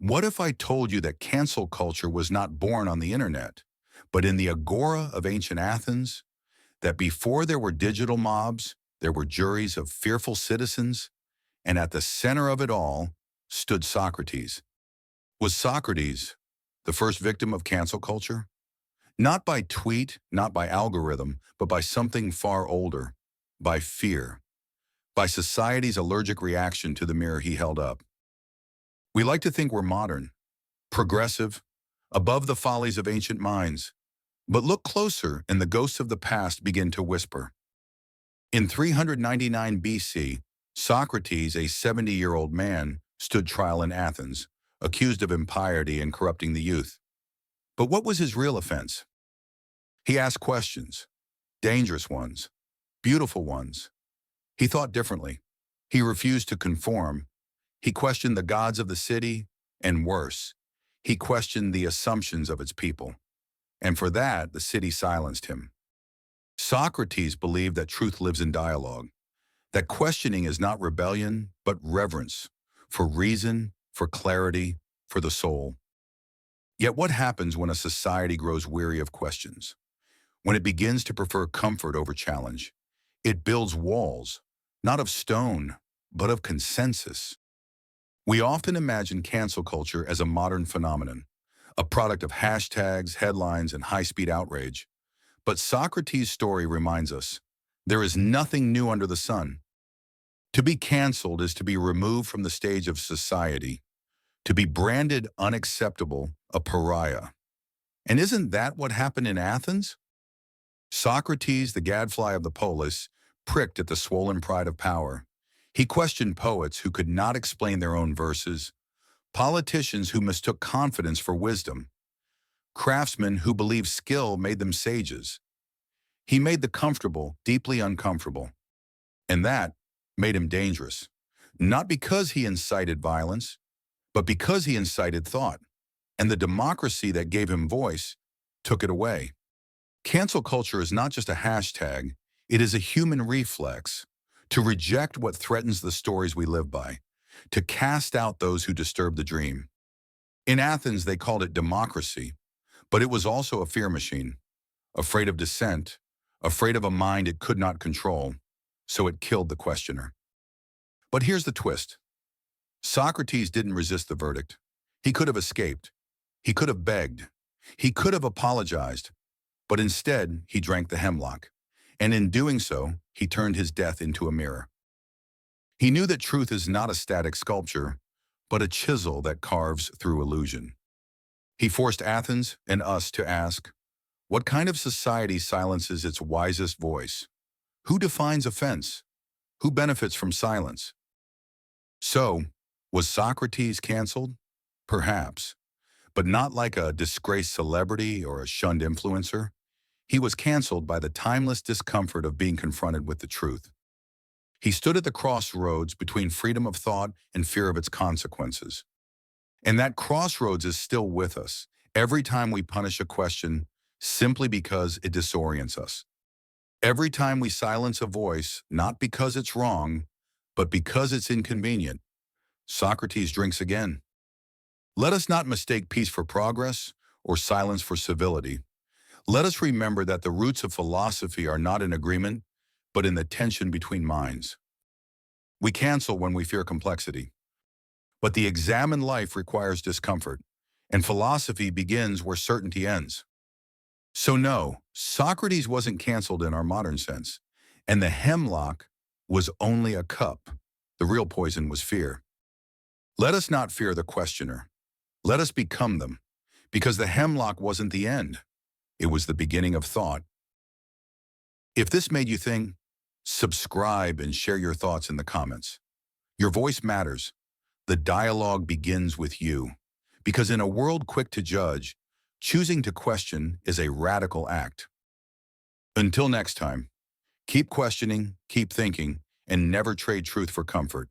What if I told you that cancel culture was not born on the internet, but in the agora of ancient Athens, that before there were digital mobs, there were juries of fearful citizens, and at the center of it all stood Socrates? Was Socrates the first victim of cancel culture? Not by tweet, not by algorithm, but by something far older, by fear, by society's allergic reaction to the mirror he held up. We like to think we're modern, progressive, above the follies of ancient minds, but look closer and the ghosts of the past begin to whisper. In 399 BC, Socrates, a 70-year-old man, stood trial in Athens, accused of impiety and corrupting the youth. But what was his real offense? He asked questions, dangerous ones, beautiful ones. He thought differently. He refused to conform. He questioned the gods of the city, and worse, he questioned the assumptions of its people. And for that, the city silenced him. Socrates believed that truth lives in dialogue, that questioning is not rebellion, but reverence, for reason, for clarity, for the soul. Yet what happens when a society grows weary of questions? When it begins to prefer comfort over challenge? It builds walls, not of stone, but of consensus. We often imagine cancel culture as a modern phenomenon, a product of hashtags, headlines, and high-speed outrage. But Socrates' story reminds us, there is nothing new under the sun. To be canceled is to be removed from the stage of society, to be branded unacceptable, a pariah. And isn't that what happened in Athens? Socrates, the gadfly of the polis, pricked at the swollen pride of power. He questioned poets who could not explain their own verses, politicians who mistook confidence for wisdom, craftsmen who believed skill made them sages. He made the comfortable deeply uncomfortable, and that made him dangerous, not because he incited violence, but because he incited thought, and the democracy that gave him voice took it away. Cancel culture is not just a hashtag, it is a human reflex to reject what threatens the stories we live by, to cast out those who disturb the dream. In Athens, they called it democracy, but it was also a fear machine, afraid of dissent, afraid of a mind it could not control, so it killed the questioner. But here's the twist. Socrates didn't resist the verdict. He could have escaped. He could have begged. He could have apologized. But instead, he drank the hemlock. And in doing so, he turned his death into a mirror. He knew that truth is not a static sculpture, but a chisel that carves through illusion. He forced Athens and us to ask, what kind of society silences its wisest voice? Who defines offense? Who benefits from silence? So, was Socrates canceled? Perhaps, but not like a disgraced celebrity or a shunned influencer. He was canceled by the timeless discomfort of being confronted with the truth. He stood at the crossroads between freedom of thought and fear of its consequences. And that crossroads is still with us every time we punish a question simply because it disorients us. Every time we silence a voice, not because it's wrong, but because it's inconvenient. Socrates drinks again. Let us not mistake peace for progress or silence for civility. Let us remember that the roots of philosophy are not in agreement, but in the tension between minds. We cancel when we fear complexity. But the examined life requires discomfort, and philosophy begins where certainty ends. So no, Socrates wasn't canceled in our modern sense, and the hemlock was only a cup. The real poison was fear. Let us not fear the questioner. Let us become them, because the hemlock wasn't the end. It was the beginning of thought. If this made you think, subscribe and share your thoughts in the comments. Your voice matters. The dialogue begins with you. Because in a world quick to judge, choosing to question is a radical act. Until next time, keep questioning, keep thinking, and never trade truth for comfort.